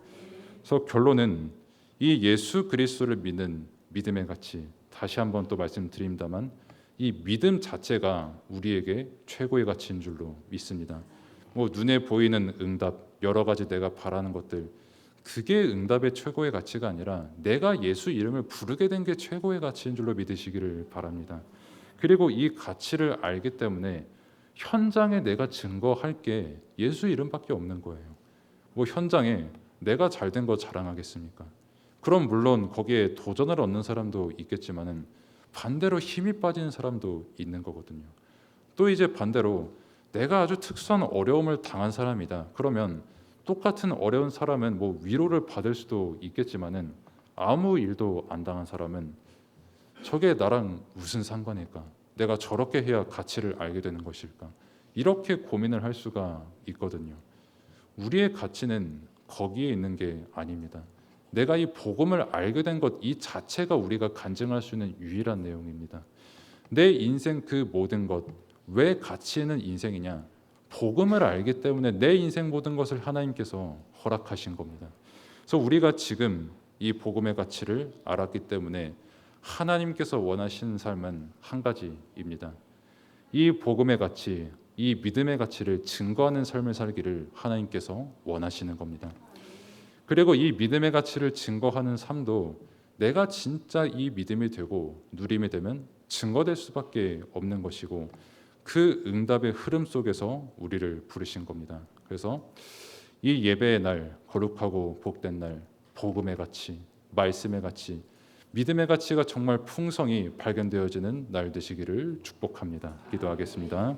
그래서 결론은 이 예수 그리스도를 믿는 믿음의 가치, 다시 한번 또 말씀드립니다만 이 믿음 자체가 우리에게 최고의 가치인 줄로 믿습니다. 눈에 보이는 응답, 여러 가지 내가 바라는 것들, 그게 응답의 최고의 가치가 아니라 내가 예수 이름을 부르게 된 게 최고의 가치인 줄로 믿으시기를 바랍니다. 그리고 이 가치를 알기 때문에 현장에 내가 증거할 게 예수 이름밖에 없는 거예요. 현장에 내가 잘된 거 자랑하겠습니까? 그럼 물론 거기에 도전을 얻는 사람도 있겠지만은 반대로 힘이 빠지는 사람도 있는 거거든요. 또 이제 반대로 내가 아주 특수한 어려움을 당한 사람이다. 그러면 똑같은 어려운 사람은 위로를 받을 수도 있겠지만은 아무 일도 안 당한 사람은 저게 나랑 무슨 상관일까? 내가 저렇게 해야 가치를 알게 되는 것일까? 이렇게 고민을 할 수가 있거든요. 우리의 가치는 거기에 있는 게 아닙니다. 내가 이 복음을 알게 된 것 이 자체가 우리가 간증할 수 있는 유일한 내용입니다. 내 인생 그 모든 것, 왜 가치 있는 인생이냐? 복음을 알기 때문에 내 인생 모든 것을 하나님께서 허락하신 겁니다. 그래서 우리가 지금 이 복음의 가치를 알았기 때문에 하나님께서 원하시는 삶은 한 가지입니다. 이 복음의 가치, 이 믿음의 가치를 증거하는 삶을 살기를 하나님께서 원하시는 겁니다. 그리고 이 믿음의 가치를 증거하는 삶도 내가 진짜 이 믿음이 되고 누림이 되면 증거될 수밖에 없는 것이고, 그 응답의 흐름 속에서 우리를 부르신 겁니다. 그래서 이 예배의 날, 거룩하고 복된 날, 복음의 가치, 말씀의 가치, 믿음의 가치가 정말 풍성히 발견되어지는 날 되시기를 축복합니다. 기도하겠습니다.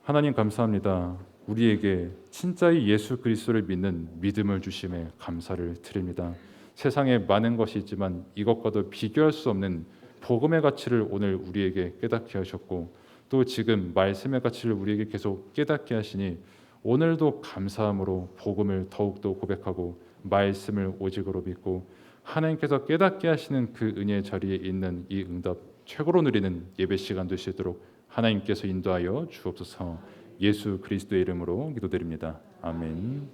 하나님 감사합니다. 우리에게 진짜의 예수 그리스도를 믿는 믿음을 주심에 감사를 드립니다. 세상에 많은 것이 있지만 이것과도 비교할 수 없는 복음의 가치를 오늘 우리에게 깨닫게 하셨고, 또 지금 말씀의 가치를 우리에게 계속 깨닫게 하시니 오늘도 감사함으로 복음을 더욱더 고백하고 말씀을 오직으로 믿고 하나님께서 깨닫게 하시는 그 은혜의 자리에 있는 이 응답 최고로 누리는 예배 시간 되시도록 하나님께서 인도하여 주옵소서. 예수 그리스도의 이름으로 기도드립니다. 아멘.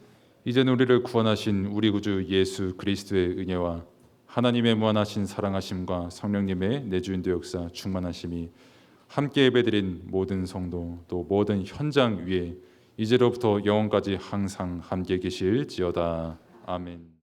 이제는 우리를 구원하신 우리 구주 예수 그리스도의 은혜와 하나님의 무한하신 사랑하심과 성령님의 내주인도 역사 충만하심이 함께 예배드린 모든 성도 또 모든 현장 위에 이제로부터 영원까지 항상 함께 계실지어다. 아멘.